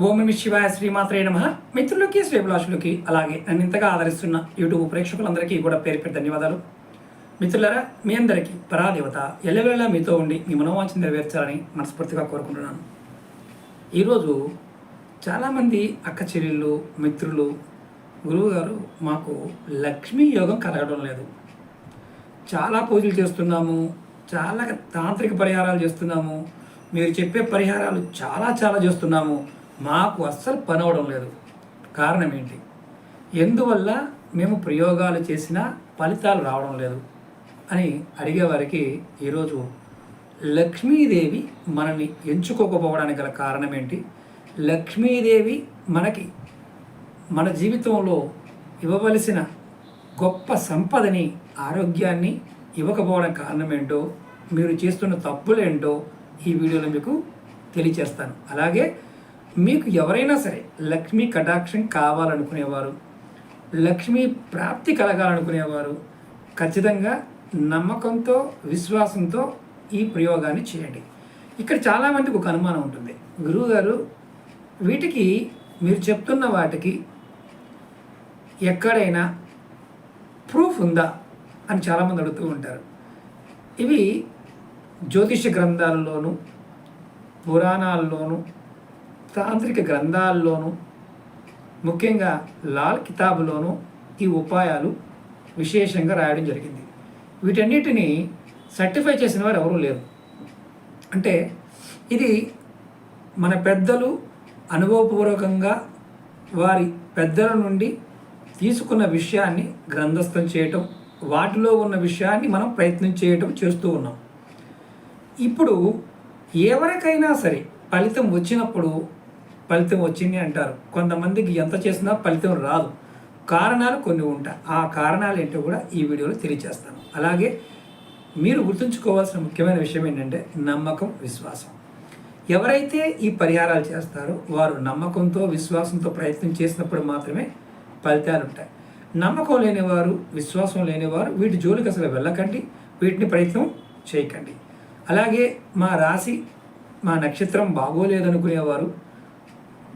ఓం నమః శివాయ శ్రీమాత్రే నమః. మిత్రులకి శ్రేభిలాషులకి అలాగే నన్ను ఇంతగా ఆదరిస్తున్న యూట్యూబ్ ప్రేక్షకులందరికీ కూడా పేరు పేరు ధన్యవాదాలు. మిత్రులారా, మీ అందరికీ పరాదేవత ఎల్లవేళలా మీతో ఉండి మీ మనోవాంఛ నెరవేర్చాలని మనస్ఫూర్తిగా కోరుకుంటున్నాను. ఈరోజు చాలామంది అక్క చెల్లెళ్ళు మిత్రులు గురువుగారు మాకు లక్ష్మీ యోగం కలగడం లేదు, చాలా పూజలు చేస్తున్నాము, చాలా తాంత్రిక పరిహారాలు చేస్తున్నాము, మీరు చెప్పే పరిహారాలు చాలా చేస్తున్నాము, మాకు అస్సలు పని అవడం లేదు, కారణం ఏంటి? ఎందువల్ల మేము ప్రయోగాలు చేసినా ఫలితాలు రావడం లేదు అని అడిగేవారికి ఈరోజు లక్ష్మీదేవి మనల్ని ఎంచుకోకపోవడానికి గల కారణం ఏంటి? లక్ష్మీదేవి మనకి మన జీవితంలో ఇవ్వవలసిన గొప్ప సంపదని, ఆరోగ్యాన్ని ఇవ్వకపోవడానికి కారణం ఏంటో, మీరు చేస్తున్న తప్పులేంటో ఈ వీడియోలో మీకు తెలియచేస్తాను. అలాగే మీకు ఎవరైనా సరే లక్ష్మీ కటాక్షం కావాలనుకునేవారు, లక్ష్మీ ప్రాప్తి కలగాలనుకునేవారు ఖచ్చితంగా నమ్మకంతో విశ్వాసంతో ఈ ప్రయోగాన్ని చేయండి. ఇక్కడ చాలామందికి ఒక అనుమానం ఉంటుంది, గురువుగారు వీటికి మీరు చెప్తున్న వాటికి ఎక్కడైనా ప్రూఫ్ ఉందా అని చాలామంది అడుగుతూ ఉంటారు. ఇవి జ్యోతిష గ్రంథాల్లోనూ పురాణాల్లోనూ తాంత్రిక గ్రంథాల్లోనూ ముఖ్యంగా లాల్ కితాబులోనూ ఈ ఉపాయాలు విశేషంగా రాయడం జరిగింది. వీటన్నిటిని సర్టిఫై చేసిన వారు ఎవరూ లేరు. అంటే ఇది మన పెద్దలు అనుభవపూర్వకంగా వారి పెద్దల నుండి తీసుకున్న విషయాన్ని గ్రంథస్థం చేయటం, వాటిలో ఉన్న విషయాన్ని మనం ప్రయత్నం చేయటం చేస్తూ ఉన్నాం. ఇప్పుడు ఎవరికైనా సరే ఫలితం వచ్చినప్పుడు ఫలితం వచ్చింది అంటారు, కొంతమందికి ఎంత చేసినా ఫలితం రాదు. కారణాలు కొన్ని ఉంటాయి, ఆ కారణాలు ఏంటో కూడా ఈ వీడియోలో తెలియజేస్తాను. అలాగే మీరు గుర్తుంచుకోవాల్సిన ముఖ్యమైన విషయం ఏంటంటే నమ్మకం, విశ్వాసం. ఎవరైతే ఈ పరిహారాలు చేస్తారో వారు నమ్మకంతో విశ్వాసంతో ప్రయత్నం చేసినప్పుడు మాత్రమే ఫలితాలు ఉంటాయి. నమ్మకం లేనివారు, విశ్వాసం లేనివారు వీటి జోలికి అసలు వెళ్ళకండి, వీటిని ప్రయత్నం చేయకండి. అలాగే మా రాశి, మా నక్షత్రం బాగోలేదనుకునేవారు,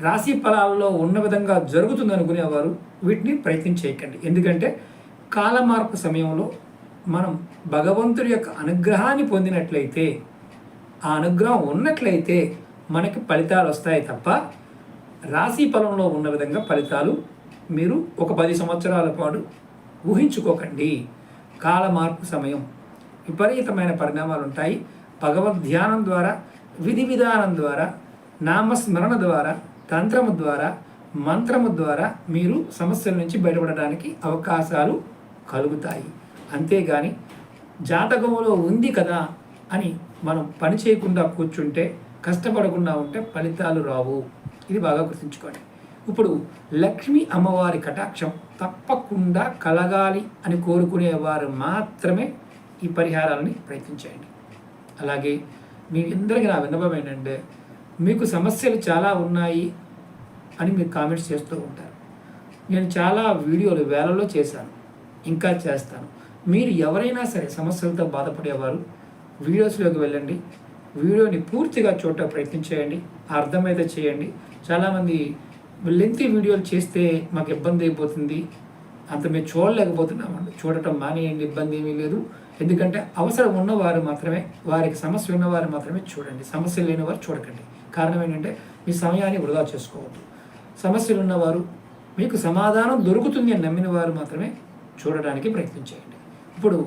రాశి ఫలాల్లో ఉన్న విధంగా జరుగుతుంది అనుకునేవారు వీటిని ప్రయత్నం చేయకండి. ఎందుకంటే కాలమార్పు సమయంలో మనం భగవంతుడి యొక్క అనుగ్రహాన్ని పొందినట్లయితే, ఆ అనుగ్రహం ఉన్నట్లయితే మనకి ఫలితాలు వస్తాయి తప్ప రాశి ఫలంలో ఉన్న విధంగా ఫలితాలు మీరు ఒక 10 సంవత్సరాల పాటు ఊహించుకోకండి. కాలమార్పు సమయం విపరీతమైన పరిణామాలు ఉంటాయి. భగవద్ ధ్యానం ద్వారా, విధి విధానం ద్వారా, నామస్మరణ ద్వారా, తంత్రము ద్వారా, మంత్రము ద్వారా మీరు సమస్యల నుంచి బయటపడడానికి అవకాశాలు కలుగుతాయి. అంతేగాని జాతకంలో ఉంది కదా అని మనం పని చేయకుండా కూర్చుంటే, కష్టపడకుండా ఉంటే ఫలితాలు రావు. ఇది బాగా గుర్తుంచుకోండి. ఇప్పుడు లక్ష్మీ అమ్మవారి కటాక్షం తప్పకుండా కలగాలి అని కోరుకునేవారు మాత్రమే ఈ పరిహారాలని ప్రయత్నించండి. అలాగే మీ అందరికీ నా విన్నపం ఏంటంటే, మీకు సమస్యలు చాలా ఉన్నాయి అని మీరు కామెంట్స్ చేస్తూ ఉంటారు. నేను చాలా వీడియోలు వేలలో చేశాను, ఇంకా చేస్తాను. మీరు ఎవరైనా సరే సమస్యలతో బాధపడేవారు వీడియోస్లోకి వెళ్ళండి, వీడియోని పూర్తిగా చూడటం ప్రయత్నం చేయండి, అర్థమైతే చేయండి. చాలామంది లెంతీ వీడియోలు చేస్తే మాకు ఇబ్బంది అయిపోతుంది, అంత మేము చూడలేకపోతున్నామండి. చూడటం మానేయండి, ఇబ్బంది ఏమీ లేదు. ఎందుకంటే అవసరం ఉన్నవారు మాత్రమే, వారికి సమస్య ఉన్నవారు మాత్రమే చూడండి, సమస్య లేనివారు చూడకండి. కారణం ఏంటంటే మీ సమయాన్ని వృధా చేసుకోవద్దు. సమస్యలు ఉన్నవారు, మీకు సమాధానం దొరుకుతుంది అని నమ్మిన వారు మాత్రమే చూడడానికి ప్రయత్నం చేయండి. ఇప్పుడు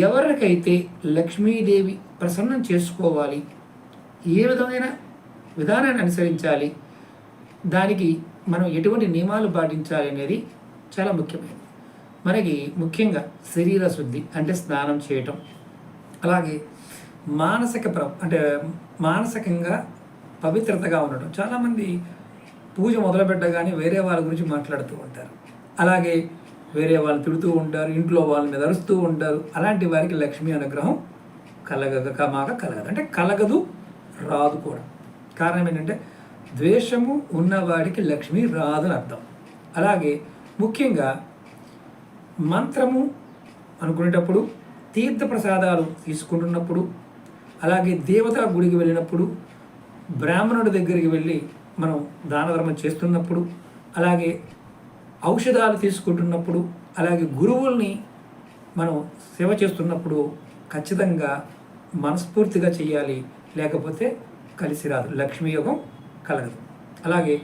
ఎవరికైతే లక్ష్మీదేవి ప్రసన్నం చేసుకోవాలి, ఏ విధమైన విధానాన్ని అనుసరించాలి, దానికి మనం ఎటువంటి నియమాలు పాటించాలి అనేది చాలా ముఖ్యమైనది. మనకి ముఖ్యంగా శరీర శుద్ధి అంటే స్నానం చేయటం, అలాగే మానసికంగా పవిత్రతగా ఉండటం. చాలామంది పూజ మొదలుపెట్టగానే వేరే వాళ్ళ గురించి మాట్లాడుతూ ఉంటారు, అలాగే వేరే వాళ్ళు తిడుతూ ఉంటారు, ఇంట్లో వాళ్ళ మీద అరుస్తూ ఉంటారు. అలాంటి వారికి లక్ష్మీ అనుగ్రహం కలగదు, అంటే కలగదు, రాదు కూడా. కారణం ఏంటంటే ద్వేషము ఉన్నవాడికి లక్ష్మి రాదని అర్థం. అలాగే ముఖ్యంగా మంత్రము అనుకునేటప్పుడు, తీర్థ ప్రసాదాలు తీసుకుంటున్నప్పుడు, అలాగే దేవతా గుడికి వెళ్ళినప్పుడు, బ్రాహ్మణుడి దగ్గరికి వెళ్ళి మనం దాన ధర్మం చేస్తున్నప్పుడు, అలాగే ఔషధాలు తీసుకుంటున్నప్పుడు, అలాగే గురువుల్ని మనం సేవ చేస్తున్నప్పుడు ఖచ్చితంగా మనస్ఫూర్తిగా చేయాలి. లేకపోతే కలిసి రాదు, లక్ష్మీ యోగం కలగదు. అలాగే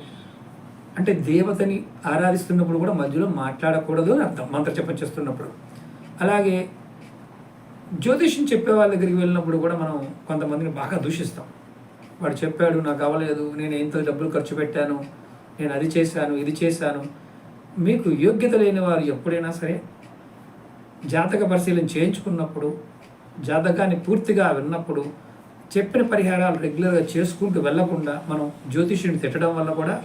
అంటే దేవతని ఆరాధిస్తున్నప్పుడు కూడా మధ్యలో మాట్లాడకూడదు అని అర్థం, మంత్రజపం చేస్తున్నప్పుడు. అలాగే జ్యోతిష్యం చెప్పే వాళ్ళ దగ్గరికి వెళ్ళినప్పుడు కూడా మనం కొంతమందిని బాగా దూషిస్తాం. వాడు చెప్పాడు, నాకు అవ్వలేదు, నేను ఎంత డబ్బులు ఖర్చు పెట్టాను, నేను అది చేశాను, ఇది చేశాను. మీకు యోగ్యత లేని వారు ఎప్పుడైనా సరే జాతక పరిశీలన చేయించుకున్నప్పుడు, జాతకాన్ని పూర్తిగా విన్నప్పుడు, చెప్పిన పరిహారాలు రెగ్యులర్గా చేసుకుంటూ వెళ్ళకుండా మనం జ్యోతిష్యుని తిట్టడం వల్ల కూడా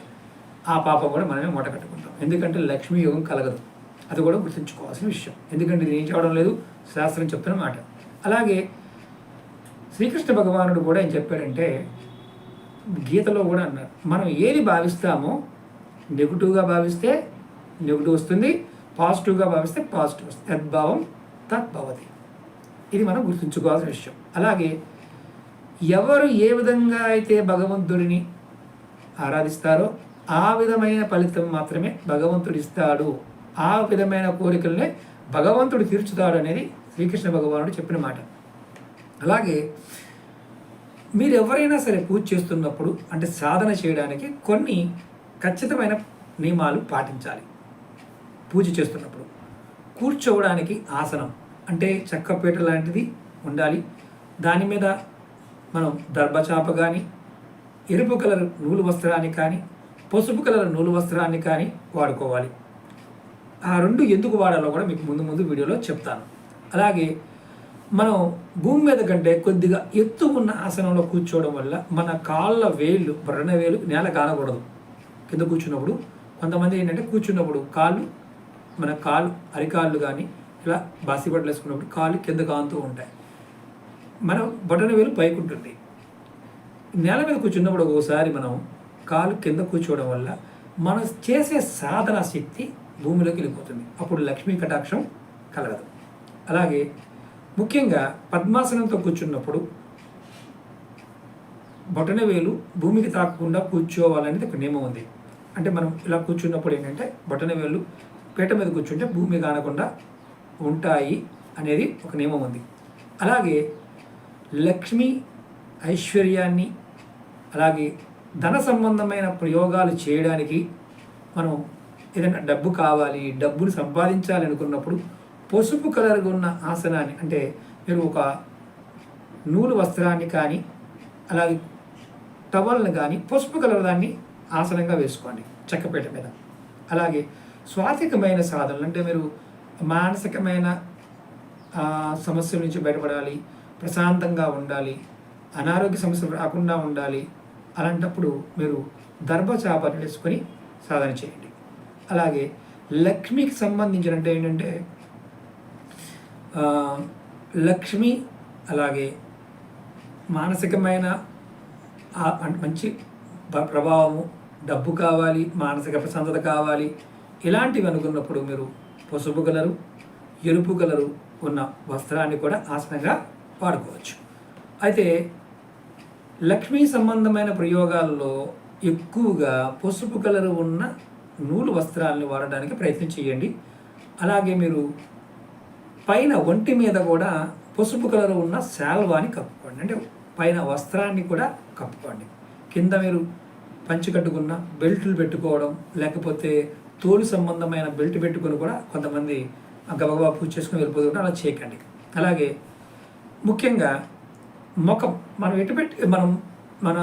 ఆ పాపం కూడా మనమే మూట కట్టుకుంటాం. ఎందుకంటే లక్ష్మీ యోగం కలగదు. అది కూడా గుర్తుంచుకోవాల్సిన విషయం. ఎందుకంటే ఇది ఏం చెప్పడం లేదు, శాస్త్రం చెప్తున్న మాట. అలాగే శ్రీకృష్ణ భగవానుడు కూడా ఏం చెప్పాడంటే, గీతలో కూడా అన్నారు, మనం ఏది భావిస్తామో నెగిటివ్గా భావిస్తే నెగిటివ్ వస్తుంది, పాజిటివ్గా భావిస్తే పాజిటివ్ వస్తుంది. తద్భావం తద్భవతి. ఇది మనం గుర్తుంచుకోవాల్సిన విషయం. అలాగే ఎవరు ఏ విధంగా అయితే భగవంతుడిని ఆరాధిస్తారో ఆ విధమైన ఫలితం మాత్రమే భగవంతుడు ఇస్తాడు, ఆ విధమైన కోరికలనే భగవంతుడు తీర్చుతాడు అనేది శ్రీకృష్ణ భగవానుడు చెప్పిన మాట. అలాగే మీరు ఎవరైనా సరే పూజ చేస్తున్నప్పుడు, అంటే సాధన చేయడానికి కొన్ని ఖచ్చితమైన నియమాలు పాటించాలి. పూజ చేస్తున్నప్పుడు కూర్చోవడానికి ఆసనం అంటే చెక్కపీట లాంటిది ఉండాలి. దాని మీద మనం దర్భచాప కానీ, ఎరుపు కలర్ నూలు వస్త్రాన్ని కానీ, పసుపు కలర్ నూలు వస్త్రాన్ని కానీ వాడుకోవాలి. ఆ రెండు ఎందుకు వాడాలో కూడా మీకు ముందు వీడియోలో చెప్తాను. అలాగే మనం భూమి మీద కంటే కొద్దిగా ఎత్తు ఉన్న ఆసనంలో కూర్చోవడం వల్ల మన కాళ్ళ వేళ్ళు, బ్రణ వేలు నేల కానకూడదు. కింద కూర్చున్నప్పుడు కొంతమంది ఏంటంటే కూర్చున్నప్పుడు మన అరికాళ్ళు కానీ ఇలా బాసిబట్టలు వేసుకున్నప్పుడు కాళ్ళు కింద కాంతూ ఉంటాయి, మన బొటన వేలు పైకి ఉంటుంది. నేల మీద కూర్చున్నప్పుడు ఒకసారి మనం కాలు కింద కూర్చోవడం వల్ల మనం చేసే సాధన శక్తి భూమిలోకి వెళ్ళిపోతుంది. అప్పుడు లక్ష్మీ కటాక్షం కలగదు. అలాగే ముఖ్యంగా పద్మాసనంతో కూర్చున్నప్పుడు బొటన వేలు భూమికి తాకకుండా కూర్చోవాలనేది ఒక నియమం ఉంది. అంటే మనం ఇలా కూర్చున్నప్పుడు ఏంటంటే బొటన వేలు పీట మీద కూర్చుంటే భూమి కానకుండా ఉంటాయి అనేది ఒక నియమం ఉంది. అలాగే లక్ష్మి ఐశ్వర్యాన్ని, అలాగే ధన సంబంధమైన ప్రయోగాలు చేయడానికి మనం ఏదైనా డబ్బు కావాలి, డబ్బులు సంపాదించాలి అనుకున్నప్పుడు పసుపు కలర్గా ఉన్న ఆసనాన్ని, అంటే మీరు ఒక నూలు వస్త్రాన్ని కానీ అలాగే టవల్ని కానీ పసుపు కలర్ దాన్ని ఆసనంగా వేసుకోండి చెక్కపీట మీద. అలాగే స్వాతికమైన సాధనలు అంటే మీరు మానసికమైన సమస్యల నుంచి బయటపడాలి, ప్రశాంతంగా ఉండాలి, అనారోగ్య సమస్యలు రాకుండా ఉండాలి. అలాంటప్పుడు మీరు దర్భచాపను వేసుకొని సాధన చేయండి. అలాగే లక్ష్మికి సంబంధించిన అంటే ఏంటంటే లక్ష్మి, అలాగే మానసికమైన మంచి ప్రభావము, డబ్బు కావాలి, మానసిక ప్రశాంతత కావాలి, ఇలాంటివి అనుకున్నప్పుడు మీరు పసుపు కలరు, ఎరుపు కలరు ఉన్న వస్త్రాన్ని కూడా ఆసనంగా వాడుకోవచ్చు. అయితే లక్ష్మీ సంబంధమైన ప్రయోగాల్లో ఎక్కువగా పసుపు కలరు ఉన్న నూలు వస్త్రాలను వాడడానికి ప్రయత్నం చేయండి. అలాగే మీరు పైన ఒంటి మీద కూడా పసుపు కలరు ఉన్న శాల్వాని కప్పుకోండి, అంటే పైన వస్త్రాన్ని కూడా కప్పుకోండి. కింద మీరు పంచి కట్టుకున్న బెల్టులు పెట్టుకోవడం, లేకపోతే తోలు సంబంధమైన బెల్ట్ పెట్టుకొని కూడా కొంతమంది గబగబా పూజ చేసుకుని వెళ్ళిపోతుంటే అలా చేయకండి. అలాగే ముఖ్యంగా ముఖం మన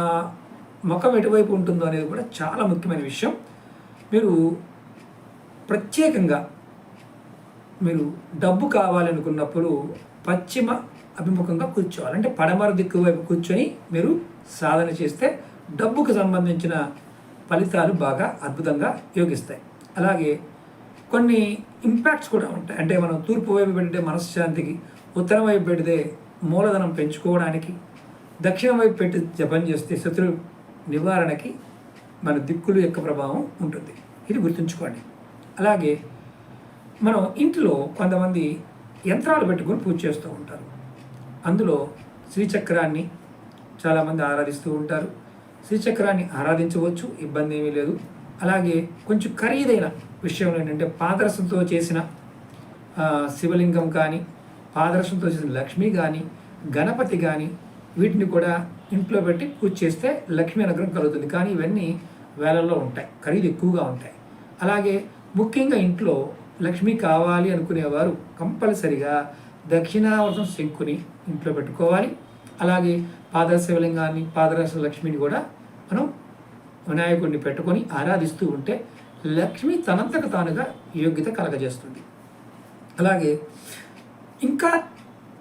ముఖం ఎటువైపు ఉంటుందో అనేది కూడా చాలా ముఖ్యమైన విషయం. మీరు ప్రత్యేకంగా మీరు డబ్బు కావాలనుకున్నప్పుడు పశ్చిమ అభిముఖంగా కూర్చోవాలి, అంటే పడమర దిక్కు వైపు కూర్చొని మీరు సాధన చేస్తే డబ్బుకు సంబంధించిన ఫలితాలు బాగా అద్భుతంగా యోగిస్తాయి. అలాగే కొన్ని ఇంపాక్ట్స్ కూడా ఉంటాయి. అంటే మనం తూర్పు వైపు పెడితే మనశ్శాంతికి, ఉత్తరం వైపు పెడితే మూలధనం పెంచుకోవడానికి, దక్షిణం వైపు పెట్టి జపం చేస్తే శత్రు నివారణకి మన దిక్కుల యొక్క ప్రభావం ఉంటుంది. ఇది గుర్తుంచుకోండి. అలాగే మనం ఇంట్లో కొంతమంది యంత్రాలు పెట్టుకొని పూజ చేస్తూ ఉంటారు. అందులో శ్రీచక్రాన్ని చాలామంది ఆరాధిస్తూ ఉంటారు. శ్రీచక్రాన్ని ఆరాధించవచ్చు, ఇబ్బంది ఏమీ లేదు. అలాగే కొంచెం ఖరీదైన విషయం ఏంటంటే పాదరసంతో చేసిన శివలింగం కానీ, పాదరసంతో చేసిన లక్ష్మి కానీ, గణపతి కానీ వీటిని కూడా ఇంట్లో పెట్టి పూజ చేస్తే లక్ష్మీ అనుగ్రహం కలుగుతుంది. కానీ ఇవన్నీ వేలల్లో ఉంటాయి, ఖరీదు ఎక్కువగా ఉంటాయి. అలాగే ముఖ్యంగా ఇంట్లో లక్ష్మి కావాలి అనుకునేవారు కంపల్సరిగా దక్షిణావర్తం శంకుని ఇంట్లో పెట్టుకోవాలి. అలాగే పాదరస శివలింగాన్ని, పాదరస లక్ష్మిని కూడా మనం వినాయకుడిని పెట్టుకొని ఆరాధిస్తూ ఉంటే లక్ష్మి తనంతకు తానుగా యోగ్యత కలగజేస్తుంది. అలాగే ఇంకా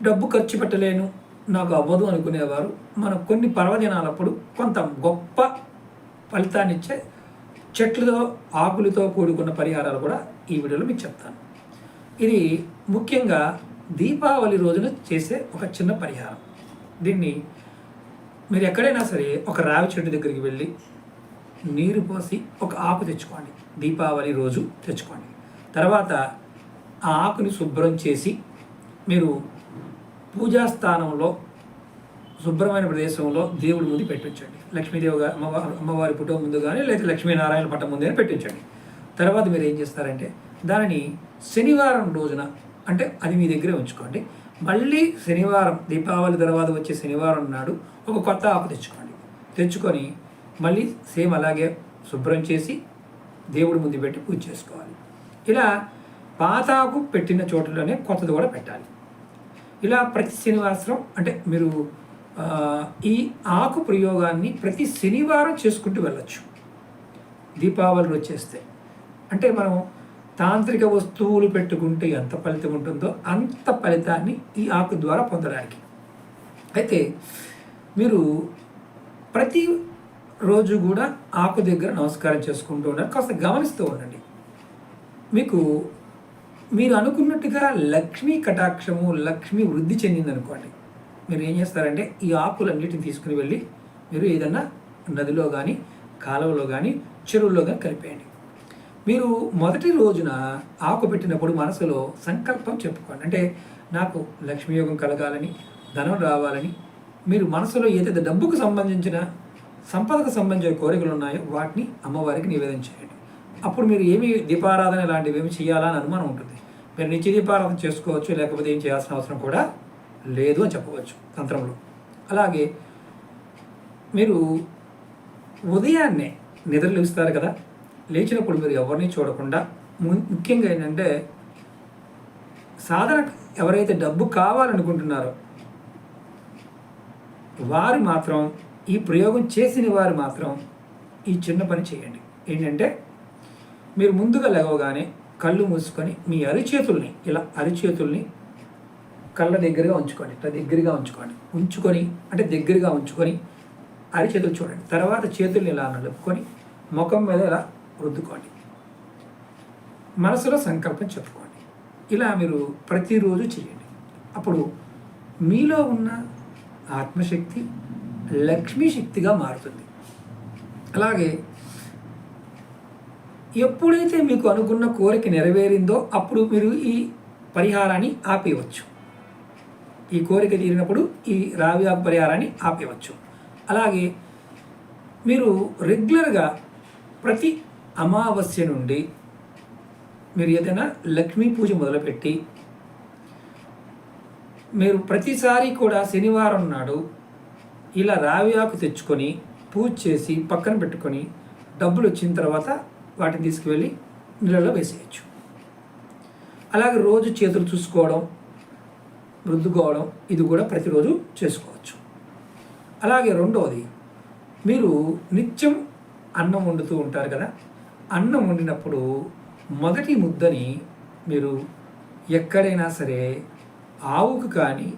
డబ్బు ఖర్చు పెట్టలేను, నాకు అవ్వదు అనుకునేవారు మనం కొన్ని పర్వదినాలప్పుడు కొంత గొప్ప ఫలితాన్ని ఇచ్చే చెట్లతో ఆకులతో కూడుకున్న పరిహారాలు కూడా ఈ వీడియోలో మీకు చెప్తాను. ఇది ముఖ్యంగా దీపావళి రోజున చేసే ఒక చిన్న పరిహారం. దీన్ని మీరు ఎక్కడైనా సరే ఒక రావి చెట్టు దగ్గరికి వెళ్ళి నీరు పోసి ఒక ఆకు తెచ్చుకోండి. దీపావళి రోజు తెచ్చుకోండి. తర్వాత ఆ ఆకుని శుభ్రం చేసి మీరు పూజాస్థానంలో శుభ్రమైన ప్రదేశంలో దేవుడి ముందు పెట్టించండి. లక్ష్మీదేవి అమ్మవారి ఫోటో ముందు కానీ లేదా లక్ష్మీనారాయణ పట్టం ముందు కానీ పెట్టించండి. తర్వాత మీరు ఏం చేస్తారంటే దానిని శనివారం రోజున, అంటే అది మీ దగ్గరే ఉంచుకోండి. మళ్ళీ శనివారం దీపావళి తర్వాత వచ్చే శనివారం నాడు ఒక కొత్త ఆకు తెచ్చుకొని మళ్ళీ సేమ్ అలాగే శుభ్రం చేసి దేవుడి ముందు పెట్టి పూజ చేసుకోవాలి. ఇలా పాత ఆకు పెట్టిన చోట్లోనే కొత్తది కూడా పెట్టాలి. ఇలా ప్రతి శనివారం అంటే మీరు ఈ ఆకు ప్రయోగాన్ని ప్రతి శనివారం చేసుకుంటూ వెళ్ళచ్చు. దీపావళి వచ్చేస్తే అంటే మనం తాంత్రిక వస్తువులు పెట్టుకుంటే ఎంత ఫలితం ఉంటుందో అంత ఫలితాన్ని ఈ ఆకు ద్వారా పొందడానికి. అయితే మీరు ప్రతి రోజు కూడా ఆకు దగ్గర నమస్కారం చేసుకుంటూ ఉండాలి. కాస్త గమనిస్తూ ఉండండి. మీరు అనుకున్నట్టుగా లక్ష్మీ కటాక్షము, లక్ష్మీ వృద్ధి చెందిందనుకోండి, మీరు ఏం చేస్తారంటే ఈ ఆకులన్నిటిని తీసుకుని వెళ్ళి మీరు ఏదన్నా నదిలో కానీ, కాలువలో కానీ, చెరువుల్లో కానీ కలిపేయండి. మీరు మొదటి రోజున ఆకు పెట్టినప్పుడు మనసులో సంకల్పం చెప్పుకోండి. అంటే నాకు లక్ష్మీయోగం కలగాలని, ధనం రావాలని మీరు మనసులో ఏదైతే డబ్బుకు సంబంధించిన, సంపదకు సంబంధించిన కోరికలు ఉన్నాయో వాటిని అమ్మవారికి నివేదన చేయండి. అప్పుడు మీరు ఏమి దీపారాధన ఇలాంటివి ఏమి చేయాలని అనుమానం ఉంటుంది. మీరు నిత్య దీపారాధన చేసుకోవచ్చు, లేకపోతే ఏం చేయాల్సిన అవసరం కూడా లేదు అని చెప్పవచ్చు తంత్రంలో. అలాగే మీరు ఉదయాన్నే నిద్ర లేస్తారు కదా, లేచినప్పుడు మీరు ఎవరిని చూడకుండా ముఖ్యంగా ఏంటంటే సాధన ఎవరైతే డబ్బు కావాలనుకుంటున్నారో వారు మాత్రం, ఈ ప్రయోగం చేసిన వారు మాత్రం ఈ చిన్న పని చేయండి. ఏంటంటే మీరు ముందుగా లేవగానే కళ్ళు మూసుకొని మీ అరిచేతుల్ని ఇలా కళ్ళ దగ్గరగా ఉంచుకోండి. ఇట్లా దగ్గరగా ఉంచుకొని అంటే దగ్గరగా ఉంచుకొని అరిచేతులు చూడండి. తర్వాత చేతుల్ని ఇలా నలుపుకొని ముఖం మీద ఇలా రుద్దుకోండి. మనసులో సంకల్పం చెప్పుకోండి. ఇలా మీరు ప్రతిరోజు చేయండి. అప్పుడు మీలో ఉన్న ఆత్మశక్తి లక్ష్మీ శక్తిగా మారుతుంది. అలాగే ఎప్పుడైతే మీకు అనుకున్న కోరిక నెరవేరిందో అప్పుడు మీరు ఈ పరిహారాన్ని ఆపేయవచ్చు. ఈ కోరిక తీరినప్పుడు ఈ రావి ఆకు పరిహారాన్ని ఆపేయవచ్చు. అలాగే మీరు రెగ్యులర్గా ప్రతి అమావాస్య నుండి మీరు ఏదైనా లక్ష్మీ పూజ మొదలుపెట్టి మీరు ప్రతిసారి కూడా శనివారం నాడు ఇలా రావి ఆకు తెచ్చుకొని పూజ చేసి పక్కన పెట్టుకొని డబ్బులు వచ్చిన తర్వాత వాటిని తీసుకువెళ్ళి నీళ్ళలో వేసేయచ్చు. అలాగే రోజు చేతులు చూసుకోవడం, రుద్దుకోవడం ఇది కూడా ప్రతిరోజు చేసుకోవచ్చు. అలాగే రెండవది, మీరు నిత్యం అన్నం వండుతూ ఉంటారు కదా, అన్నం వండినప్పుడు మొదటి ముద్దని మీరు ఎక్కడైనా సరే ఆవుకు కానీ,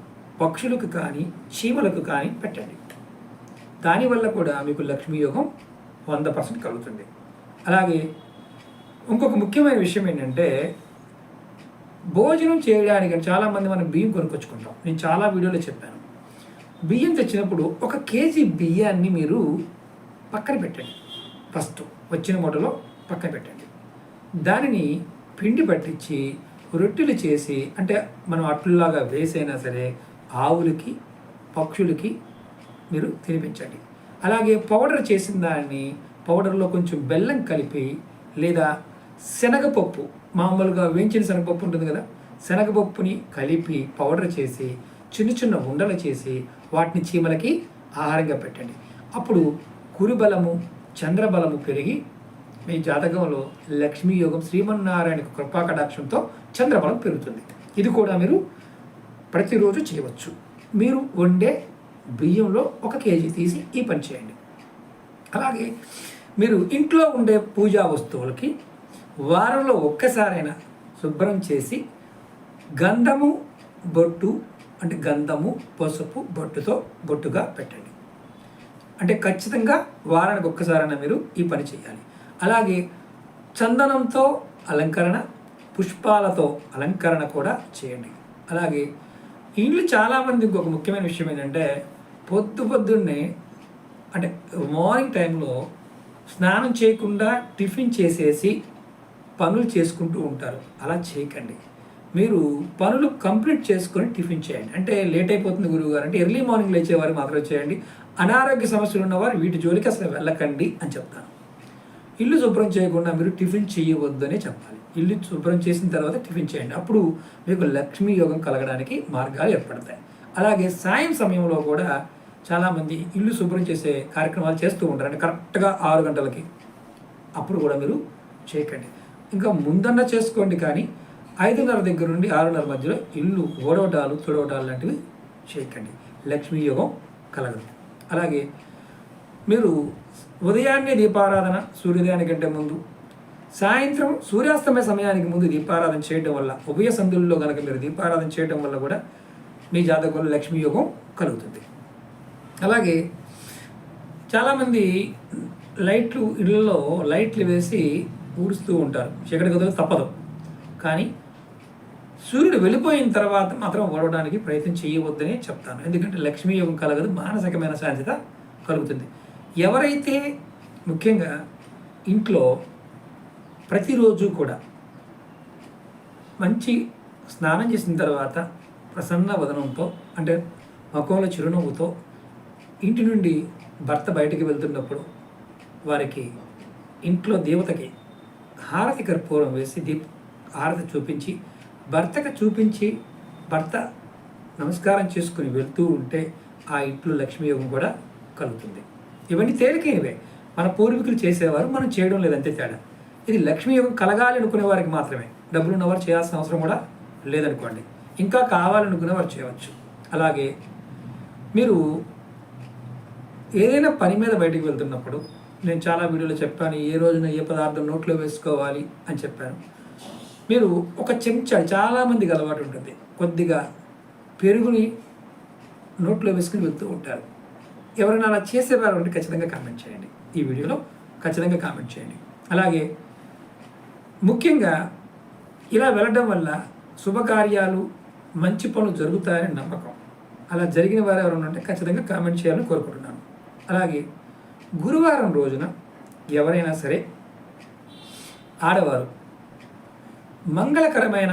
పక్షులకు కానీ, చీమలకు కానీ పెట్టండి. దానివల్ల కూడా మీకు లక్ష్మీ యోగం 100% కలుగుతుంది. అలాగే ఇంకొక ముఖ్యమైన విషయం ఏంటంటే భోజనం చేయడానికి చాలామంది మనం బియ్యం కొనుక్కొచ్చుకుంటాం. నేను చాలా వీడియోలో చెప్పాను. బియ్యం తెచ్చినప్పుడు 1 కేజీ బియ్యాన్ని మీరు పక్కన పెట్టండి. ఫస్ట్ వచ్చిన మూటలో పక్కన పెట్టండి. దానిని పిండి పట్టించి రొట్టెలు చేసి, అంటే మనం అట్లులాగా వేసైనా సరే ఆవులకి, పక్షులకి మీరు తినిపించండి. అలాగే పౌడర్ చేసిన దాన్ని పౌడర్లో కొంచెం బెల్లం కలిపి లేదా శనగపప్పు, మామూలుగా వేయించిన శనగపప్పు ఉంటుంది కదా, శనగపప్పుని కలిపి పౌడర్ చేసి చిన్న చిన్న ఉండలు చేసి వాటిని చీమలకి ఆహారంగా పెట్టండి. అప్పుడు కురుబలము చంద్రబలము పెరిగి మీ జాతకంలో లక్ష్మీ యోగం, శ్రీమన్నారాయణ కృపా కటాక్షంతో చంద్రబలం పెరుగుతుంది. ఇది కూడా మీరు ప్రతిరోజు చేయవచ్చు. మీరు వండే బియ్యంలో 1 కేజీ తీసి ఈ పని చేయండి. అలాగే మీరు ఇంట్లో ఉండే పూజా వస్తువులకి వారంలో ఒక్కసారైనా శుభ్రం చేసి గంధము బొట్టు, అంటే గంధము పసుపు బొట్టుతో బొట్టుగా పెట్టండి. అంటే ఖచ్చితంగా వారానికి ఒక్కసారైనా మీరు ఈ పని చేయాలి. అలాగే చందనంతో అలంకరణ, పుష్పాలతో అలంకరణ కూడా చేయండి. అలాగే ఇంట్లో చాలామంది ఇంకొక ముఖ్యమైన విషయం ఏంటంటే పొద్దున్నే అంటే మార్నింగ్ టైంలో స్నానం చేయకుండా టిఫిన్ చేసేసి పనులు చేసుకుంటూ ఉంటారు. అలా చేయకండి. మీరు పనులు కంప్లీట్ చేసుకొని టిఫిన్ చేయండి. అంటే లేట్ అయిపోతుంది గురువుగారు అంటే ఎర్లీ మార్నింగ్ లేచేవారు మాత్రం చేయండి. అనారోగ్య సమస్యలు ఉన్నవారు వీటి జోలికి అసలు వెళ్ళకండి అని చెప్తాను. ఇల్లు శుభ్రం చేయకుండా మీరు టిఫిన్ చేయవద్దనే చెప్పాలి. ఇల్లు శుభ్రం చేసిన తర్వాత టిఫిన్ చేయండి. అప్పుడు మీకు లక్ష్మీ యోగం కలగడానికి మార్గాలు ఏర్పడతాయి. అలాగే సాయం సమయంలో కూడా చాలామంది ఇల్లు శుభ్రం చేసే కార్యక్రమాలు చేస్తూ ఉంటారు. అంటే కరెక్ట్గా 6 గంటలకి. అప్పుడు కూడా మీరు చేయకండి. ఇంకా ముందన్న చేసుకోండి, కానీ 5:30 దగ్గర నుండి 6:30 మధ్యలో ఇల్లు ఓడవటాలు తుడవటాలు లాంటివి చేయకండి. లక్ష్మీ యోగం కలగదు. అలాగే మీరు ఉదయాన్నే దీపారాధన, సూర్యోదయానికంటే ముందు, సాయంత్రం సూర్యాస్తమయ సమయానికి ముందు దీపారాధన చేయడం వల్ల, ఉభయ సంధుల్లో కనుక మీరు దీపారాధన చేయడం వల్ల కూడా మీ జాతకంలో లక్ష్మీ యోగం కలుగుతుంది. అలాగే చాలామంది ఇళ్ళలో లైట్లు వేసి ఊడుస్తూ ఉంటారు. చీకటి గదులు తప్పదు, కానీ సూర్యుడు వెళ్ళిపోయిన తర్వాత మాత్రం ఓడవడానికి ప్రయత్నం చేయవద్దని చెప్తాను. ఎందుకంటే లక్ష్మీ యోగం కలగదు, మానసికమైన శాంతిత కలుగుతుంది. ఎవరైతే ముఖ్యంగా ఇంట్లో ప్రతిరోజు కూడా మంచి స్నానం చేసిన తర్వాత ప్రసన్న వదనంతో, అంటే ముఖంలో చిరునవ్వుతో ఇంటి నుండి భర్త బయటికి వెళ్తున్నప్పుడు వారికి ఇంట్లో దేవతకి హారతి కర్పూరం వేసి హారతి చూపించి భర్తకు చూపించి భర్త నమస్కారం చేసుకుని వెళ్తూ ఉంటే ఆ ఇంట్లో లక్ష్మీ యోగం కూడా కలుగుతుంది. ఇవన్నీ తేలికైనవే, మన పూర్వీకులు చేసేవారు, మనం చేయడం లేదంతే తేడా. ఇది లక్ష్మీ యోగం కలగాలి అనుకునే వారికి మాత్రమే. డబ్బులు ఉన్నవారు చేయాల్సిన అవసరం కూడా లేదనుకోండి. ఇంకా కావాలనుకునే వారు చేయవచ్చు. అలాగే మీరు ఏదైనా పని మీద బయటికి వెళ్తున్నప్పుడు, నేను చాలా వీడియోలో చెప్పాను ఏ రోజున ఏ పదార్థం నోట్లో వేసుకోవాలి అని చెప్పాను. మీరు ఒక చెంచా, చాలామందికి అలవాటు ఉంటుంది, కొద్దిగా పెరుగుని నోట్లో వేసుకుని వెళ్తూ ఉంటారు. ఎవరైనా అలా చేసేవారు అంటే ఖచ్చితంగా కామెంట్ చేయండి. ఈ వీడియోలో ఖచ్చితంగా కామెంట్ చేయండి. అలాగే ముఖ్యంగా ఇలా వెళ్ళడం వల్ల శుభకార్యాలు, మంచి పనులు జరుగుతాయని నమ్మకం. అలా జరిగిన వారు ఎవరైనా ఉంటే ఖచ్చితంగా కామెంట్ చేయాలని కోరుకుంటున్నాను. అలాగే గురువారం రోజున ఎవరైనా సరే ఆడవారు మంగళకరమైన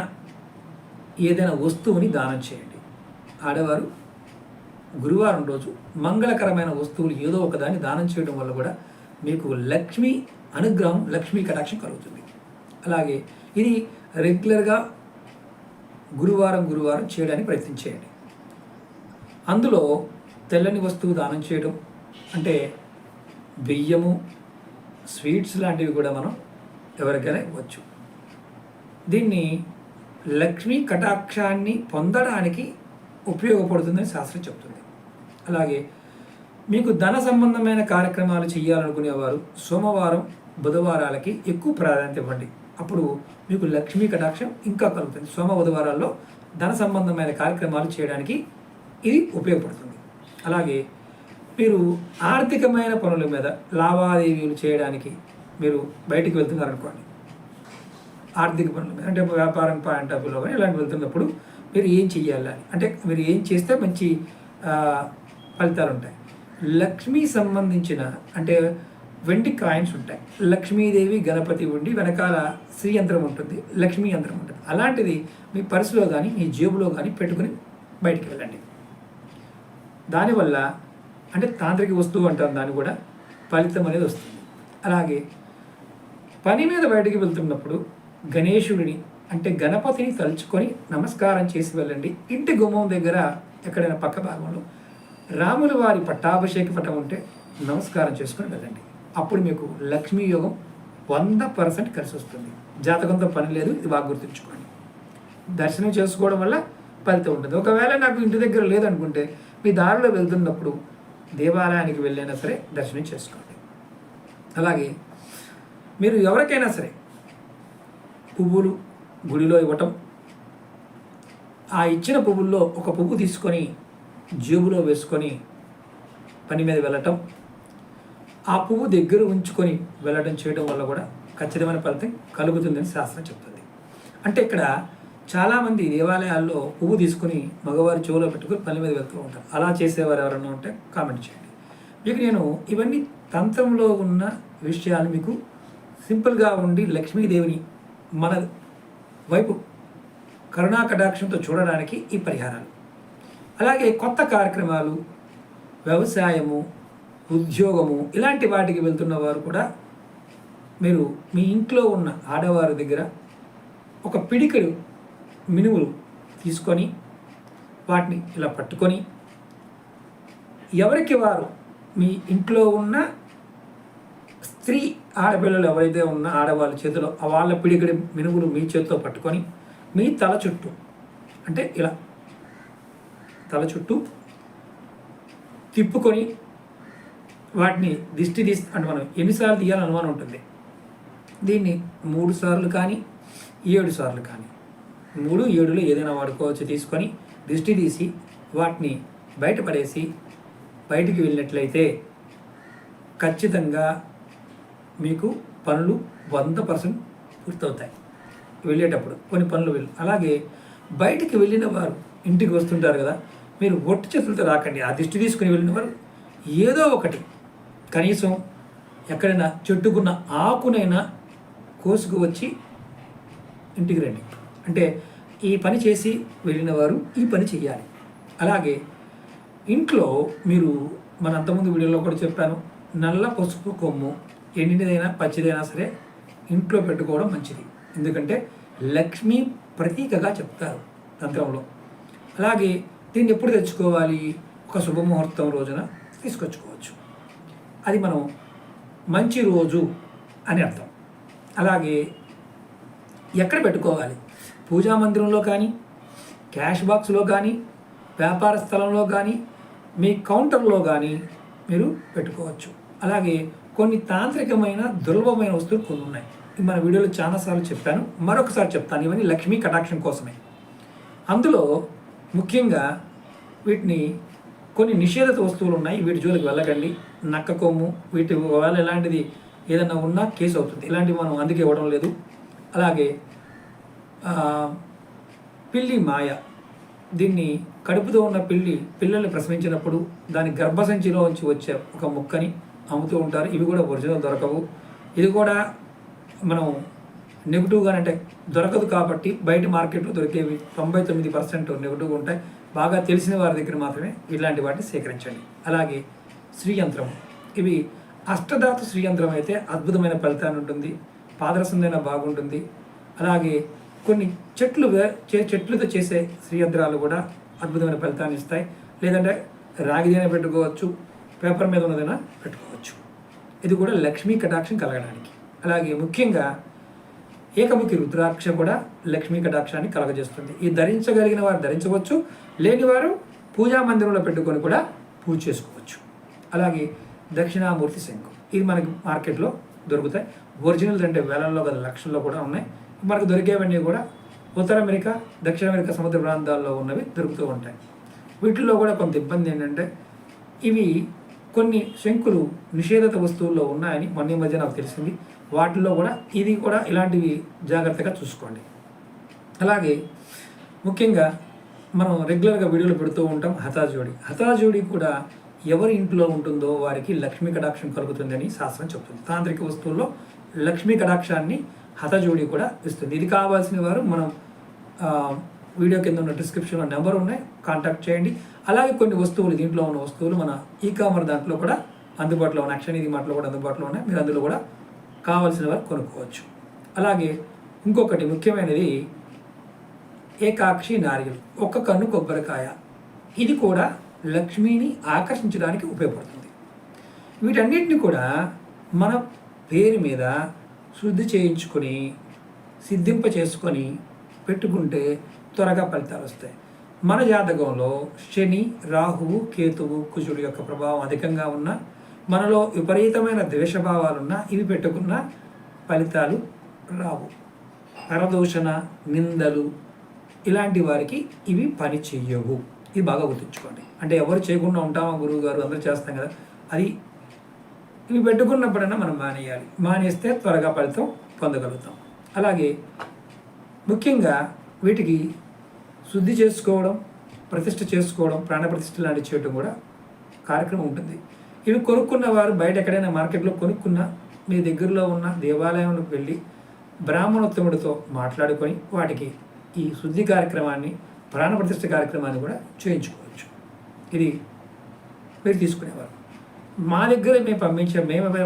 ఏదైనా వస్తువుని దానం చేయండి. ఆడవారు గురువారం రోజు మంగళకరమైన వస్తువులు ఏదో ఒకదాన్ని దానం చేయడం వల్ల కూడా మీకు లక్ష్మీ అనుగ్రహం, లక్ష్మీ కటాక్షం కలుగుతుంది. అలాగే ఇది రెగ్యులర్గా గురువారం చేయడానికి ప్రయత్నించేయండి. అందులో తెల్లని వస్తువు దానం చేయడం అంటే బియ్యము, స్వీట్స్ లాంటివి కూడా మనం ఎవరికైనా ఇవ్వచ్చు. దీన్ని లక్ష్మీ కటాక్షాన్ని పొందడానికి ఉపయోగపడుతుందని శాస్త్రం చెప్తుంది. అలాగే మీకు ధన సంబంధమైన కార్యక్రమాలు చేయాలనుకునేవారు సోమవారం, బుధవారాలకి ఎక్కువ ప్రాధాన్యత ఇవ్వండి. అప్పుడు మీకు లక్ష్మీ కటాక్షం ఇంకా కలుగుతుంది. బుధవారాల్లో ధన సంబంధమైన కార్యక్రమాలు చేయడానికి ఇది ఉపయోగపడుతుంది. అలాగే మీరు ఆర్థికమైన పనుల మీద లావాదేవీలు చేయడానికి మీరు బయటికి వెళ్తున్నారనుకోండి, ఆర్థిక పనుల మీద అంటే వ్యాపారం పాయింట్ ఆఫ్ వ్యూలో కానీ ఇలాంటి వెళ్తున్నప్పుడు మీరు ఏం చెయ్యాలి అంటే మీరు ఏం చేస్తే మంచి ఫలితాలు ఉంటాయి. లక్ష్మీ సంబంధించిన అంటే వెండి కాయిన్స్ ఉంటాయి. లక్ష్మీదేవి, గణపతి ఉండి వెనకాల శ్రీ యంత్రం ఉంటుంది, లక్ష్మీ యంత్రం ఉంటుంది. అలాంటిది మీ పర్సులో కానీ మీ జేబులో కానీ పెట్టుకుని బయటికి వెళ్ళండి. దానివల్ల అంటే తాంత్రిక వస్తువు అంటారు దాన్ని కూడా, ఫలితం అనేది వస్తుంది. అలాగే పని మీద బయటికి వెళ్తున్నప్పుడు గణేశుడిని అంటే గణపతిని తలుచుకొని నమస్కారం చేసి వెళ్ళండి. ఇంటి గుమ్మం దగ్గర ఎక్కడైనా పక్క భాగంలో రాముల వారి పట్టాభిషేక పటం ఉంటే నమస్కారం చేసుకొని వెళ్ళండి. అప్పుడు మీకు లక్ష్మీ యోగం 100% కలిసి వస్తుంది. జాతకంతో పని లేదు, ఇది బాగా గుర్తుంచుకోండి. దర్శనం చేసుకోవడం వల్ల ఫలితం ఉంటుంది. ఒకవేళ నాకు ఇంటి దగ్గర లేదనుకుంటే మీ దారిలో వెళ్తున్నప్పుడు దేవాలయానికి వెళ్ళైనా సరే దర్శనం చేసుకోండి. అలాగే మీరు ఎవరికైనా సరే పువ్వులు గుడిలో ఇవ్వటం, ఆ ఇచ్చిన పువ్వుల్లో ఒక పువ్వు తీసుకొని జేబులో వేసుకొని పని మీద వెళ్ళటం, ఆ పువ్వు దగ్గర ఉంచుకొని వెళ్ళడం చేయడం వల్ల కూడా ఖచ్చితమైన ఫలితం కలుగుతుందని శాస్త్రం చెప్తుంది. అంటే ఇక్కడ చాలామంది దేవాలయాల్లో పువ్వు తీసుకుని మగవారి చెవులో పెట్టుకుని పని మీద వెళ్తూ ఉంటారు. అలా చేసేవారు ఎవరన్నా ఉంటే కామెంట్ చేయండి. మీకు నేను ఇవన్నీ తంత్రంలో ఉన్న విషయాలు మీకు సింపుల్గా ఉండి లక్ష్మీదేవిని మన వైపు కరుణా కటాక్షంతో చూడడానికి ఈ పరిహారాలు. అలాగే కొత్త కార్యక్రమాలు, వ్యవసాయము, ఉద్యోగము ఇలాంటి వాటికి వెళ్తున్న వారు కూడా మీరు మీ ఇంట్లో ఉన్న ఆడవారి దగ్గర ఒక పిడికెడు మినుములు తీసుకొని వాటిని ఇలా పట్టుకొని ఎవరికి వారు మీ ఇంట్లో ఉన్న స్త్రీ ఆడపిల్లలు ఎవరైతే ఉన్న ఆడవాళ్ళ చేతిలో వాళ్ళ పిడికెడు మినుములు మీ చేతితో పట్టుకొని మీ తల చుట్టూ అంటే ఇలా తల చుట్టూ తిప్పుకొని వాటిని దిష్టి అంటే మనం ఎన్నిసార్లు తీయాలని అనుమానం ఉంటుంది. దీన్ని 3 సార్లు కానీ 7 సార్లు కానీ 3, 7లో ఏదైనా వాడుకోవచ్చు. తీసుకొని దిష్టి తీసి వాటిని బయటపడేసి బయటికి వెళ్ళినట్లయితే ఖచ్చితంగా మీకు పనులు 100% పూర్తవుతాయి. వెళ్ళేటప్పుడు కొన్ని పనులు అలాగే బయటికి వెళ్ళిన వారు ఇంటికి వస్తుంటారు కదా, మీరు ఒట్టి చేతులతో రాకండి. ఆ దిష్టి తీసుకుని వెళ్ళిన వారు ఏదో ఒకటి కనీసం ఎక్కడైనా చెట్టుకున్న ఆకునైనా కోసుకు వచ్చి ఇంటికి రండి. అంటే ఈ పని చేసి వెళ్ళిన వారు ఈ పని చేయాలి. అలాగే ఇంట్లో మీరు మన అంతకుముందు వీడియోలో కూడా చెప్పాను, నల్ల పసుపు కొమ్ము ఎండినదైనా పచ్చిదైనా సరే ఇంట్లో పెట్టుకోవడం మంచిది. ఎందుకంటే లక్ష్మీ ప్రతీకగా చెప్తారు తంత్రంలో. అలాగే దీన్ని ఎప్పుడు తెచ్చుకోవాలి? ఒక శుభముహూర్తం రోజున తీసుకొచ్చుకోవచ్చు. అది మనం మంచి రోజు అని అర్థం. అలాగే ఎక్కడ పెట్టుకోవాలి? పూజా మందిరంలో కానీ, క్యాష్ బాక్స్లో కానీ, వ్యాపార స్థలంలో కానీ, మీ కౌంటర్లో కానీ మీరు పెట్టుకోవచ్చు. అలాగే కొన్ని తాంత్రికమైన దుర్లభమైన వస్తువులు కొన్ని ఉన్నాయి. మన వీడియోలో చాలాసార్లు చెప్పాను, మరొకసారి చెప్తాను. ఇవన్నీ లక్ష్మీ కటాక్షం కోసమే. అందులో ముఖ్యంగా వీటిని కొన్ని నిషేధిత వస్తువులు ఉన్నాయి, వీటి జోలికి వెళ్ళకండి. నక్క కొమ్ము, వీటి ఒకవేళ ఇలాంటిది ఏదైనా ఉన్నా కేసు అవుతుంది. ఇలాంటివి మనం అందుకే ఇవ్వడం లేదు. అలాగే పిల్లి మాయ, దీన్ని కడుపుతో ఉన్న పిల్లల్ని ప్రసవించినప్పుడు దాని గర్భసంచిలో నుంచి వచ్చే ఒక ముక్కని అమ్ముతూ ఉంటారు. ఇవి కూడా ఒరిజినల్ దొరకవు. ఇది కూడా మనం నెగిటివ్గా అంటే దొరకదు కాబట్టి బయట మార్కెట్లో దొరికేవి 99% నెగిటివ్గా ఉంటాయి. బాగా తెలిసిన వారి దగ్గర మాత్రమే ఇలాంటి వాటిని సేకరించండి. అలాగే శ్రీయంత్రం, ఇవి అష్టధాతు శ్రీయంత్రం అయితే అద్భుతమైన ఫలితాన్ని ఉంటుంది. పాదరసందైనా బాగుంటుంది. అలాగే కొన్ని చెట్లతో చేసే శ్రీయంత్రాలు కూడా అద్భుతమైన ఫలితాన్ని ఇస్తాయి. లేదంటే రాగిదైనా పెట్టుకోవచ్చు, పేపర్ మీద ఉన్నదైనా పెట్టుకోవచ్చు. ఇది కూడా లక్ష్మీ కటాక్షం కలగడానికి. అలాగే ముఖ్యంగా ఏకముఖి రుద్రాక్ష కూడా లక్ష్మీ కటాక్షాన్ని కలగజేస్తుంది. ఈ ధరించగలిగిన వారు ధరించవచ్చు, లేని వారు పూజా మందిరంలో పెట్టుకొని కూడా పూజ చేసుకోవచ్చు. అలాగే దక్షిణామూర్తి శంకు, ఇది మనకి మార్కెట్లో దొరుకుతాయి. ఒరిజినల్ అంటే వేలల్లో కదా, లక్షల్లో కూడా ఉన్నాయి. మనకు దొరికేవన్నీ కూడా ఉత్తర అమెరికా, దక్షిణ అమెరికా సముద్ర ప్రాంతాల్లో ఉన్నవి దొరుకుతూ ఉంటాయి. వీటిల్లో కూడా కొంత ఇబ్బంది ఏంటంటే ఇవి కొన్ని శంకులు నిషేధిత వస్తువుల్లో ఉన్నాయని మొన్న ఈ మధ్య నాకు తెలిసింది. వాటిల్లో కూడా ఇది కూడా ఇలాంటివి జాగ్రత్తగా చూసుకోండి. అలాగే ముఖ్యంగా మనం రెగ్యులర్గా వీడియోలు పెడుతూ ఉంటాం హతాజోడి కూడా ఎవరి ఇంట్లో ఉంటుందో వారికి లక్ష్మీ కటాక్షం కలుగుతుందని శాస్త్రం చెప్తుంది. తాంత్రిక వస్తువుల్లో లక్ష్మీ కటాక్షాన్ని హతజోడి కూడా ఇస్తుంది. ఇది కావాల్సిన వారు మనం వీడియో కింద ఉన్న డిస్క్రిప్షన్లో నెంబర్ ఉన్నాయి, కాంటాక్ట్ చేయండి. అలాగే కొన్ని వస్తువులు, దీంట్లో ఉన్న వస్తువులు మన ఈ-కామర్స్ దాంట్లో కూడా అందుబాటులో ఉన్నాయి, అక్షయనిధి మార్ట్లో కూడా అందుబాటులో ఉన్నాయి. మీరు అందులో కూడా కావాల్సిన వారు కొనుక్కోవచ్చు. అలాగే ఇంకొకటి ముఖ్యమైనది ఏకాక్షి నారికలు, ఒక్క కన్ను కొబ్బరికాయ. ఇది కూడా లక్ష్మిని ఆకర్షించడానికి ఉపయోగపడుతుంది. వీటన్నిటిని కూడా మన పేరు మీద శుద్ధి చేయించుకొని సిద్ధింప చేసుకొని పెట్టుకుంటే త్వరగా ఫలితాలు వస్తాయి. మన జాతకంలో శని, రాహువు, కేతువు, కుజుడు యొక్క ప్రభావం అధికంగా ఉన్న, మనలో విపరీతమైన ద్వేషభావాలున్నా ఇవి పెట్టుకున్న ఫలితాలు రావు. పరదూషణ, నిందలు ఇలాంటి వారికి ఇవి పని చెయ్యవు. ఇది బాగా గుర్తుంచుకోండి. అంటే ఎవరు చేయకుండా ఉంటామా గురువు గారు, అందరూ చేస్తాం కదా, అది ఇవి పెట్టుకున్నప్పుడైనా మనం మానేయాలి. మానేస్తే త్వరగా ఫలితం పొందగలుగుతాం. అలాగే ముఖ్యంగా వీటికి శుద్ధి చేసుకోవడం, ప్రతిష్ఠ చేసుకోవడం, ప్రాణప్రతిష్ఠ లాంటివి చేయడం కూడా కార్యక్రమం ఉంటుంది. ఇవి కొనుక్కున్న వారు బయట ఎక్కడైనా మార్కెట్లో కొనుక్కున్న మీ దగ్గరలో ఉన్న దేవాలయంలోకి వెళ్ళి బ్రాహ్మణోత్తముడితో మాట్లాడుకొని వాటికి ఈ శుద్ధి కార్యక్రమాన్ని, ప్రాణప్రతిష్ఠ కార్యక్రమాన్ని కూడా చేయించుకోవచ్చు. ఇది మీరు తీసుకునేవారు. మా దగ్గర మేము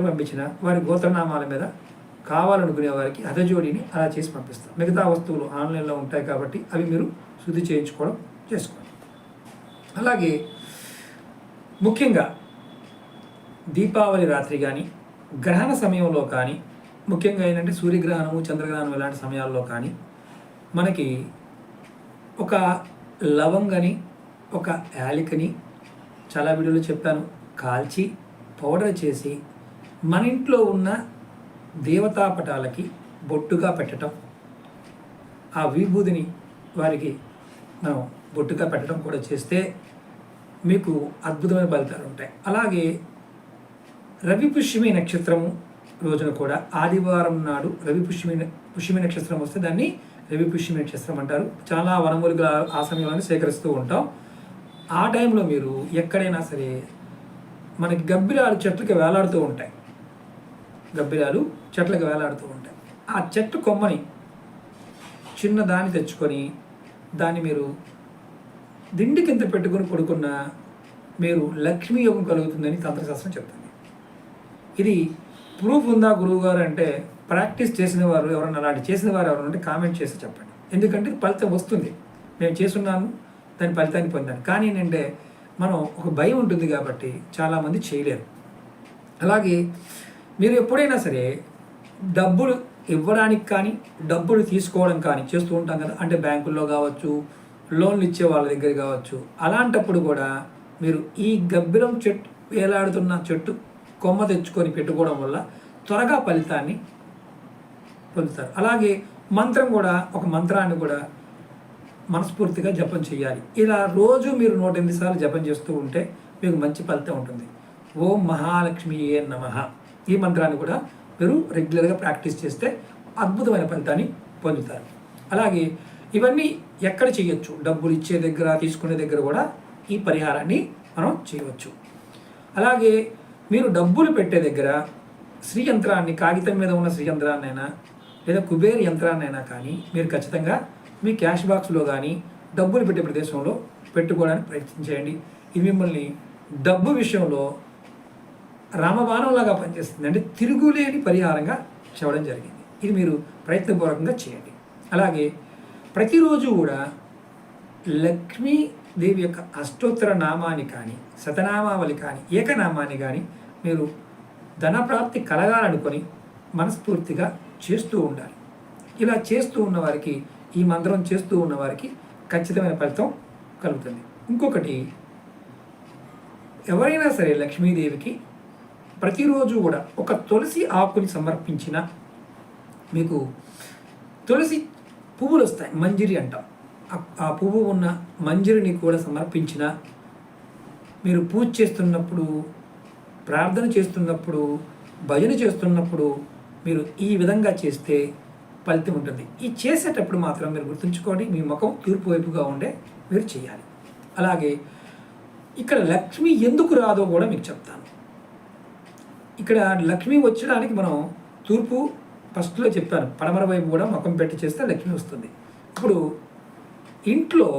పంపించిన వారి గోత్రనామాల మీద కావాలనుకునే వారికి హతజోడిని అలా చేసి పంపిస్తాం. మిగతా వస్తువులు ఆన్లైన్లో ఉంటాయి కాబట్టి అవి మీరు శుద్ధి చేసుకోండి. అలాగే ముఖ్యంగా దీపావళి రాత్రి కానీ, గ్రహణ సమయంలో కానీ, ముఖ్యంగా ఏంటంటే సూర్యగ్రహణము, చంద్రగ్రహణం ఇలాంటి సమయాల్లో కానీ మనకి ఒక లవంగని, ఒక యాలకుని, చాలా వీడియోలో చెప్పాను, కాల్చి పౌడర్ చేసి మన ఇంట్లో ఉన్న దేవతా పటాలకి బొట్టుగా పెట్టడం, ఆ విభూదిని వారికి మనం బొట్టుగా పెట్టడం కూడా చేస్తే మీకు అద్భుతమైన ఫలితాలు ఉంటాయి. అలాగే రవి పుష్యమి నక్షత్రము రోజున కూడా ఆదివారం నాడు రవి పుష్యమి నక్షత్రం వస్తే దాన్ని రవి పుష్యమి నక్షత్రం అంటారు. చాలా వనమూలికలు ఆ సమయంలోనే సేకరిస్తూ ఉంటాం. ఆ టైంలో మీరు ఎక్కడైనా సరే మనకి గబ్బిలాలు చెట్లకి వేలాడుతూ ఉంటాయి. గబ్బిలాలు చెట్లకు వేలాడుతూ ఉంటాయి. ఆ చెట్టు కొమ్మని చిన్న దాన్ని తెచ్చుకొని దాన్ని మీరు దిండి కింద పెట్టుకుని పడుకున్న మీరు లక్ష్మీ యోగం కలుగుతుందని తంత్రశాస్త్రం చెప్తుంది. ఇది ప్రూఫ్ ఉందా గురువు గారు అంటే, ప్రాక్టీస్ చేసిన వారు ఎవరన్నా, అలాంటి చేసిన వారు ఎవరన్నా ఉంటే కామెంట్ చేసి చెప్పండి. ఎందుకంటే ఫలితం వస్తుంది. నేను చేస్తున్నాను, దాని ఫలితాన్ని పొందాను. కానీ ఏంటంటే మనం ఒక భయం ఉంటుంది కాబట్టి చాలామంది చేయలేరు. అలాగే మీరు ఎప్పుడైనా సరే డబ్బులు ఇవ్వడానికి కానీ, డబ్బులు తీసుకోవడం కానీ చేస్తూ ఉంటాం కదా, అంటే బ్యాంకుల్లో కావచ్చు, లోన్లు ఇచ్చే వాళ్ళ దగ్గర కావచ్చు. అలాంటప్పుడు కూడా మీరు ఈ గబ్బిలం చెట్టు, వేలాడుతున్న చెట్టు కొమ్మ తెచ్చుకొని పెట్టుకోవడం వల్ల త్వరగా ఫలితాన్ని పొందుతారు. అలాగే మంత్రం కూడా, ఒక మంత్రాన్ని కూడా మనస్ఫూర్తిగా జపం చేయాలి. ఇలా రోజు మీరు 108 సార్లు జపం చేస్తూ ఉంటే మీకు మంచి ఫలితం ఉంటుంది. ఓం మహాలక్ష్మియే నమః, ఈ మంత్రాన్ని కూడా మీరు రెగ్యులర్గా ప్రాక్టీస్ చేస్తే అద్భుతమైన ఫలితాన్ని పొందుతారు. అలాగే ఇవన్నీ ఎక్కడ చేయొచ్చు, డబ్బులు ఇచ్చే దగ్గర, తీసుకునే దగ్గర కూడా ఈ పరిహారాన్ని మనం చేయవచ్చు. అలాగే మీరు డబ్బులు పెట్టే దగ్గర శ్రీ యంత్రాన్ని, కాగితం మీద ఉన్న శ్రీ యంత్రాన్నైనా లేదా కుబేర్ యంత్రాన్నైనా కానీ మీరు ఖచ్చితంగా మీ క్యాష్ బాక్స్లో కానీ డబ్బులు పెట్టే ప్రదేశంలో పెట్టుకోవడానికి ప్రయత్నించేయండి. ఇది మిమ్మల్ని డబ్బు విషయంలో రామబాణంలాగా పనిచేస్తుంది. అంటే తిరుగులేని పరిహారంగా చెప్పడం జరిగింది. ఇది మీరు ప్రయత్నపూర్వకంగా చేయండి. అలాగే ప్రతిరోజు కూడా లక్ష్మీదేవి యొక్క అష్టోత్తర నామాన్ని కానీ, శతనామావళి కానీ, ఏకనామాన్ని కానీ మీరు ధనప్రాప్తి కలగాలనుకొని మనస్ఫూర్తిగా చేస్తూ ఉండాలి. ఇలా చేస్తూ ఉన్నవారికి, ఈ మంత్రం చేస్తూ ఉన్నవారికి ఖచ్చితమైన ఫలితం కలుగుతుంది. ఇంకొకటి, ఎవరైనా సరే లక్ష్మీదేవికి ప్రతిరోజు కూడా ఒక తులసి ఆకుని సమర్పించిన, మీకు తులసి పువ్వులు వస్తాయి, మంజిరి అంటాం, ఆ పువ్వు ఉన్న మంజిరిని కూడా సమర్పించిన, మీరు పూజ చేస్తున్నప్పుడు, ప్రార్థన చేస్తున్నప్పుడు, భజన చేస్తున్నప్పుడు మీరు ఈ విధంగా చేస్తే ఫలితం ఉంటుంది. ఈ చేసేటప్పుడు మాత్రం మీరు గుర్తుంచుకోండి, మీ ముఖం తూర్పు వైపుగా ఉండే మీరు చేయాలి. అలాగే ఇక్కడ లక్ష్మి ఎందుకు రాదో కూడా మీకు చెప్తాను. ఇక్కడ లక్ష్మి వచ్చడానికి మనం తూర్పు ఫస్ట్లో చెప్పాను, పడమర వైపు కూడా ముఖం పెట్టి చేస్తే లక్ష్మి వస్తుంది. ఇప్పుడు ఇంట్లో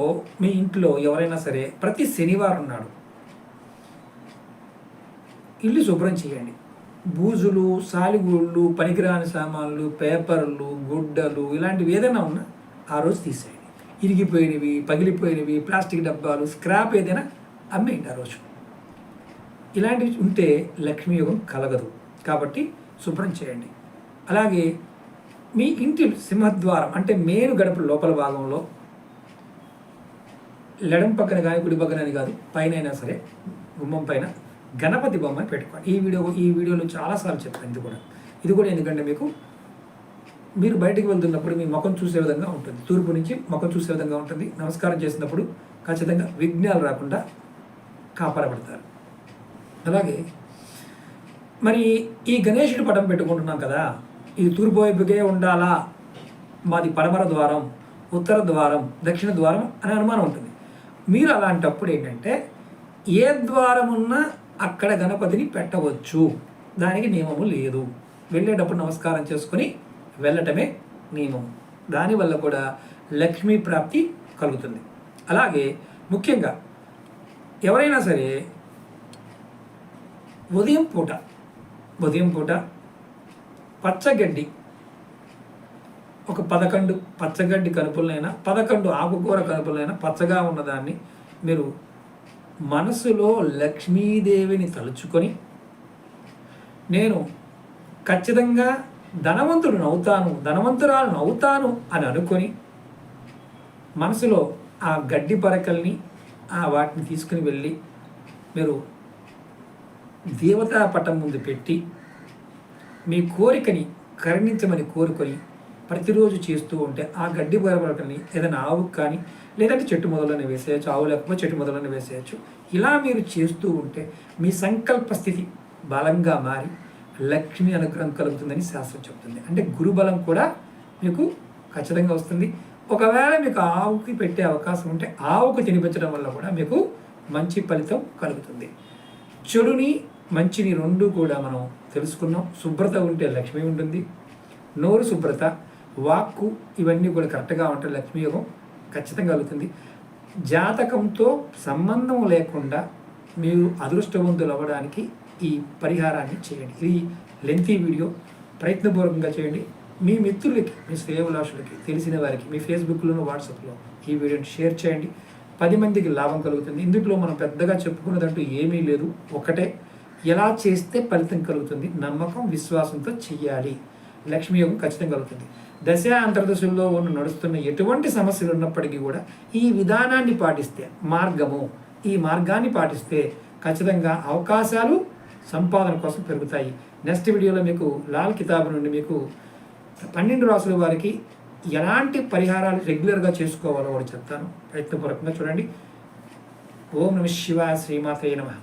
మీ ఇంట్లో ఎవరైనా సరే ప్రతి శనివారం నాడు ఇల్లు శుభ్రం చేయండి. బూజులు, సాలిగూళ్ళు, పనికిరాని సామాన్లు, పేపర్లు, గుడ్డలు ఇలాంటివి ఏదైనా ఉన్నా ఆ రోజు తీసేయండి. ఇరిగిపోయినవి, పగిలిపోయినవి, ప్లాస్టిక్ డబ్బాలు, స్క్రాప్ ఏదైనా అమ్మేయండి ఆ రోజు. ఇలాంటివి ఉంటే లక్ష్మీ యోగం కలగదు. కాబట్టి శుభ్రం చేయండి. అలాగే మీ ఇంటి సింహద్వారం అంటే మేను గడప లోపల భాగంలో లెడం పక్కన కానీ కుడి పక్కన అని కాదు, పైన అయినా సరే గుమ్మం పైన గణపతి బొమ్మని పెట్టుకోండి. ఈ వీడియోలో చాలాసార్లు చెప్పాను. ఇది కూడా ఎందుకంటే మీరు బయటికి వెళ్తున్నప్పుడు మీ ముఖం చూసే విధంగా ఉంటుంది. తూర్పు నుంచి ముఖం చూసే విధంగా ఉంటుంది. నమస్కారం చేసినప్పుడు ఖచ్చితంగా విఘ్నాలు రాకుండా కాపాడబడతారు. అలాగే మరి ఈ గణేశుడి పటం పెట్టుకుంటున్నాం కదా, ఇది తూర్పు వైపుకే ఉండాలా, మాది పడమర ద్వారం, ఉత్తర ద్వారం, దక్షిణ ద్వారం అనే అనుమానం ఉంటుంది. మీరు అలాంటప్పుడు ఏంటంటే ఏ ద్వారం ఉన్నా అక్కడ గణపతిని పెట్టవచ్చు. దానికి నియమము లేదు. వెళ్ళేటప్పుడు నమస్కారం చేసుకొని వెళ్ళటమే నియమం. దానివల్ల కూడా లక్ష్మీ ప్రాప్తి కలుగుతుంది. అలాగే ముఖ్యంగా ఎవరైనా సరే ఉదయం పూట పచ్చగడ్డి ఒక 11 పచ్చగడ్డి కనుపులైనా 11 ఆకుకూర కనుపులైనా పచ్చగా ఉన్నదాన్ని మీరు మనసులో లక్ష్మీదేవిని తలుచుకొని నేను ఖచ్చితంగా ధనవంతురాలను అవుతాను అని అనుకొని మనసులో ఆ గడ్డి పరకల్ని వాటిని తీసుకుని వెళ్ళి మీరు దేవతా పటం ముందు పెట్టి మీ కోరికని కరుణించమని కోరుకొని ప్రతిరోజు చేస్తూ ఉంటే ఆ గడ్డి పరకల్ని ఏదైనా ఆవుకు కానీ లేదంటే చెట్టు మొదలని వేసేయచ్చు, ఆవు లేకపోతే చెట్టు మొదలని వేసేయచ్చు. ఇలా మీరు చేస్తూ ఉంటే మీ సంకల్ప స్థితి బలంగా మారి లక్ష్మి అనుగ్రహం కలుగుతుందని శాస్త్రం చెప్తుంది. అంటే గురుబలం కూడా మీకు ఖచ్చితంగా వస్తుంది. ఒకవేళ మీకు ఆవుకి పెట్టే అవకాశం ఉంటే ఆవుకు తినిపించడం వల్ల కూడా మీకు మంచి ఫలితం కలుగుతుంది. చెడుని మంచిని రెండు కూడా మనం తెలుసుకున్నాం. శుభ్రత ఉంటే లక్ష్మి ఉంటుంది. నోరు శుభ్రత, వాక్కు ఇవన్నీ కూడా కరెక్ట్గా ఉంటే లక్ష్మీ యోగం ఖచ్చితంగా కలుగుతుంది. జాతకంతో సంబంధం లేకుండా మీరు అదృష్టవంతులు అవ్వడానికి ఈ పరిహారాన్ని చేయండి. ఇది లెంతీ వీడియో, ప్రయత్నపూర్వకంగా చేయండి. మీ మిత్రులకి, మీ శ్రేయోభిలాషులకి, తెలిసిన వారికి మీ ఫేస్బుక్లోనూ వాట్సాప్లో ఈ వీడియోని షేర్ చేయండి. 10 మందికి లాభం కలుగుతుంది. ఇందులో మనం పెద్దగా చెప్పుకున్నదంటూ ఏమీ లేదు. ఒకటే, ఎలా చేస్తే ఫలితం కలుగుతుంది, నమ్మకం విశ్వాసంతో చెయ్యాలి. లక్ష్మీ యోగం ఖచ్చితంగా కలుగుతుంది. దశ అంతర్దశల్లో నడుస్తున్న ఎటువంటి సమస్యలు ఉన్నప్పటికీ కూడా ఈ విధానాన్ని పాటిస్తే, ఈ మార్గాన్ని పాటిస్తే ఖచ్చితంగా అవకాశాలు సంపాదన కోసం పెరుగుతాయి. నెక్స్ట్ వీడియోలో మీకు లాల్ కితాబ్ నుండి మీకు 12 రాసుల వారికి ఎలాంటి పరిహారాలు రెగ్యులర్గా చేసుకోవాలో కూడా చెప్తాను. ప్రయత్నపూర్వకంగా చూడండి. ఓం నమః శివాయ. శ్రీమాతే నమః.